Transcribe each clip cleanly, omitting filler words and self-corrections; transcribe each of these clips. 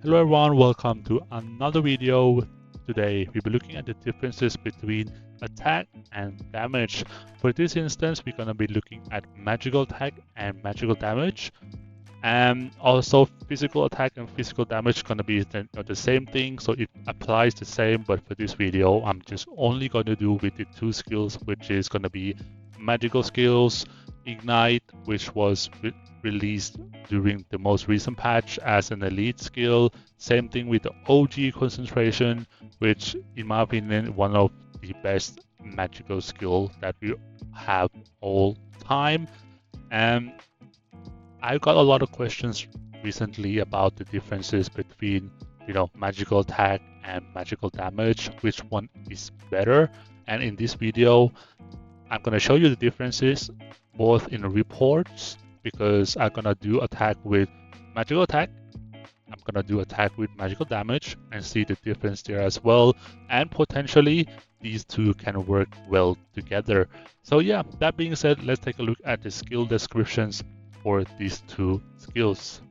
Hello everyone, welcome to another video. Today we'll be looking at the differences between attack and damage. For this instance, we're going to be looking at magical attack and magical damage. And also physical attack and physical damage going to be the same thing, so it applies the same, but for this video I'm just only going to do with the two skills, which is going to be magical skills, Ignite, which was released during the most recent patch as an elite skill. Same thing with the OG concentration, which in my opinion one of the best magical skill that we have all time. And I got a lot of questions recently about the differences between, magical attack and magical damage, which one is better. And in this video, I'm going to show you the differences both in reports, because I'm going to do attack with magical attack. I'm going to do attack with magical damage and see the difference there as well. And potentially these two can work well together. So yeah, that being said, let's take a look at the skill descriptions for these two skills.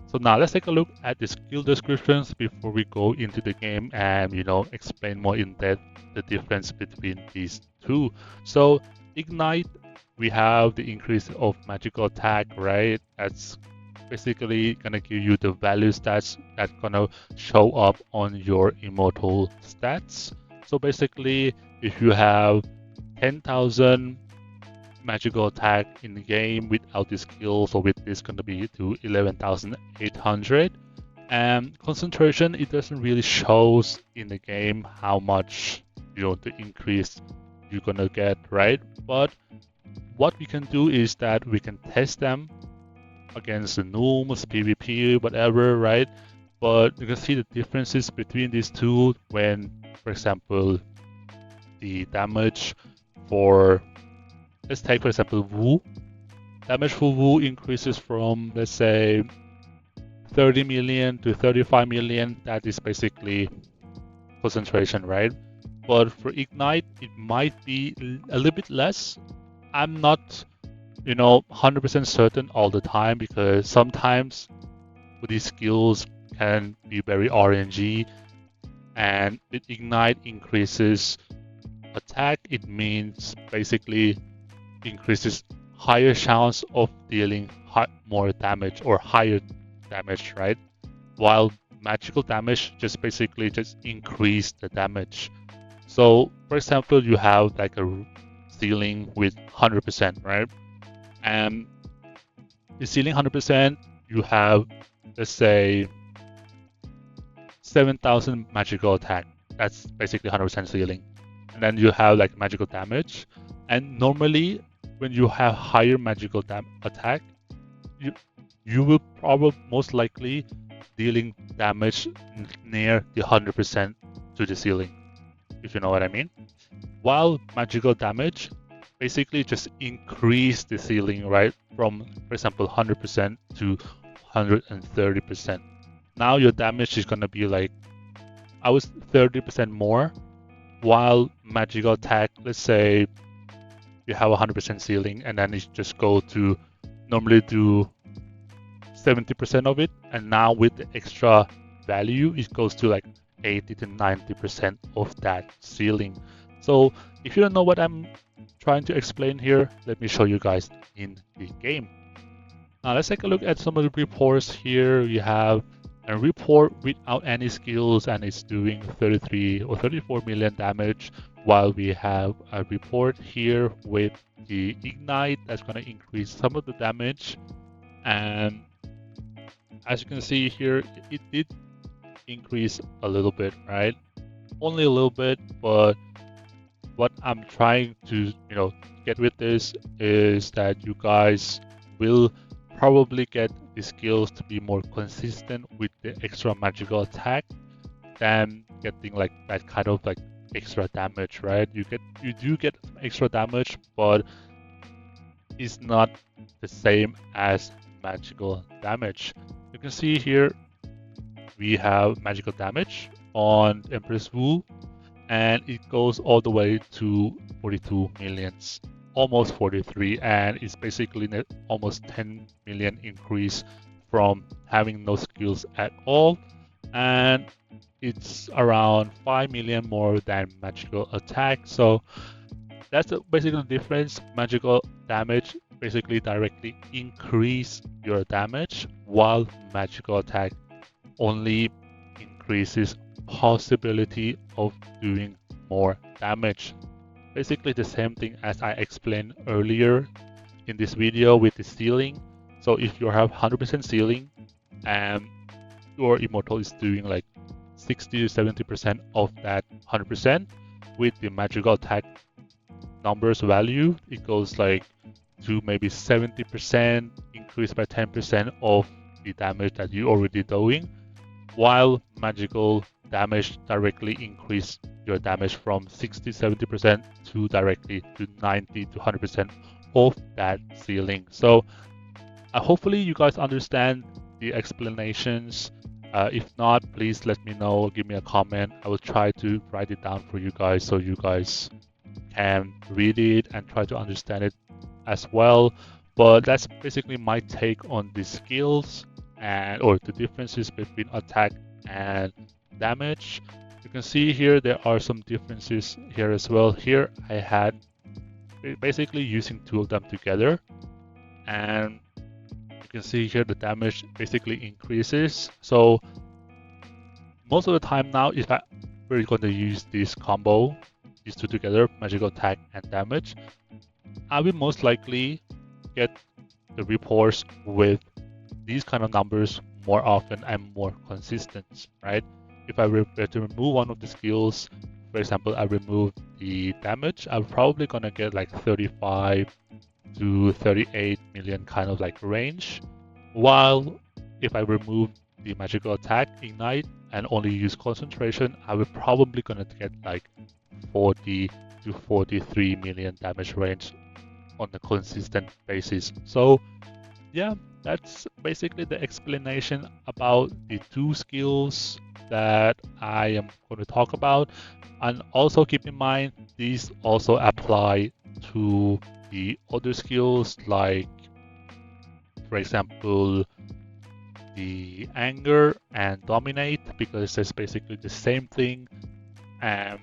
So now let's take a look at the skill descriptions before we go into the game and explain more in depth the difference between these two. So Ignite, we have the increase of magical attack, right? That's basically gonna give you the value stats that's gonna show up on your immortal stats. So basically, if you have 10,000 magical attack in the game without the skill, so with this gonna be to 11,800. And concentration, it doesn't really shows in the game how much the increase you're gonna get, right? But what we can do is that we can test them against the Nooms, PvP, whatever, right? But you can see the differences between these two when, for example, the damage for, let's take for example Wu. Damage for Wu increases from, let's say, 30 million to 35 million. That is basically concentration, right? But for Ignite, it might be a little bit less. I'm not 100% certain all the time, because sometimes these skills can be very RNG, and with Ignite increases attack, it means basically increases higher chance of dealing more damage or higher damage, right? While magical damage just basically increase the damage. So for example, you have like a ceiling with 100%, right? And the ceiling 100%, you have, let's say, 7,000 magical attack. That's basically 100% ceiling. And then you have like magical damage. And normally, when you have higher magical attack, you will probably most likely dealing damage near the 100% to the ceiling, if you know what I mean. While magical damage basically just increase the ceiling, right? From, for example, 100% to 130%. Now your damage is gonna be like, I was 30% more, while magical attack, let's say you have 100% ceiling and then it just go to normally do 70% of it, and now with the extra value it goes to like 80 to 90% of that ceiling. So if you don't know what I'm trying to explain here, let me show you guys in the game. Now let's take a look at some of the reports here. We have a report without any skills and it's doing 33 or 34 million damage, while we have a report here with the Ignite that's going to increase some of the damage. And as you can see here, it did increase a little bit, right? Only a little bit, but what I'm trying to get with this is that you guys will probably get the skills to be more consistent with the extra magical attack than getting like that kind of like extra damage, right? You do get extra damage, but it's not the same as magical damage. You can see here we have magical damage on Empress Wu, and it goes all the way to 42 millions, almost 43, and it's basically almost 10 million increase from having no skills at all. and it's around 5 million more than magical attack. So that's basically the difference. Magical damage basically directly increase your damage, while magical attack only increases possibility of doing more damage. Basically the same thing as I explained earlier in this video with the ceiling. So if you have 100% ceiling and your immortal is doing like 60 to 70% of that 100%, with the magical attack numbers value, it goes like to maybe 70%, increase by 10% of the damage that you're already doing, while magical damage directly increase your damage from 60-70% to directly to 90 to 100% of that ceiling. So hopefully you guys understand the explanations. If not, please let me know, give me a comment. I will try to write it down for you guys so you guys can read it and try to understand it as well. But that's basically my take on the skills and or the differences between attack and damage. You can see here there are some differences here as well. Here I had basically using two of them together, and you can see here the damage basically increases. So most of the time now, if we're going to use this combo, these two together, magical attack and damage, I will most likely get the reports with these kind of numbers more often and more consistent, right? If I were to remove one of the skills, for example, I remove the damage, I'm probably gonna get like 35 to 38 million kind of like range. While if I remove the magical attack, ignite, and only use concentration, I will probably gonna get like 40 to 43 million damage range on a consistent basis. So yeah, that's basically the explanation about the two skills that I am going to talk about. And also keep in mind, these also apply to the other skills, like, for example, the anger and dominate, because it's basically the same thing. And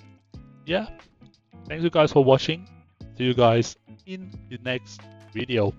yeah, thanks you guys for watching. See you guys in the next video.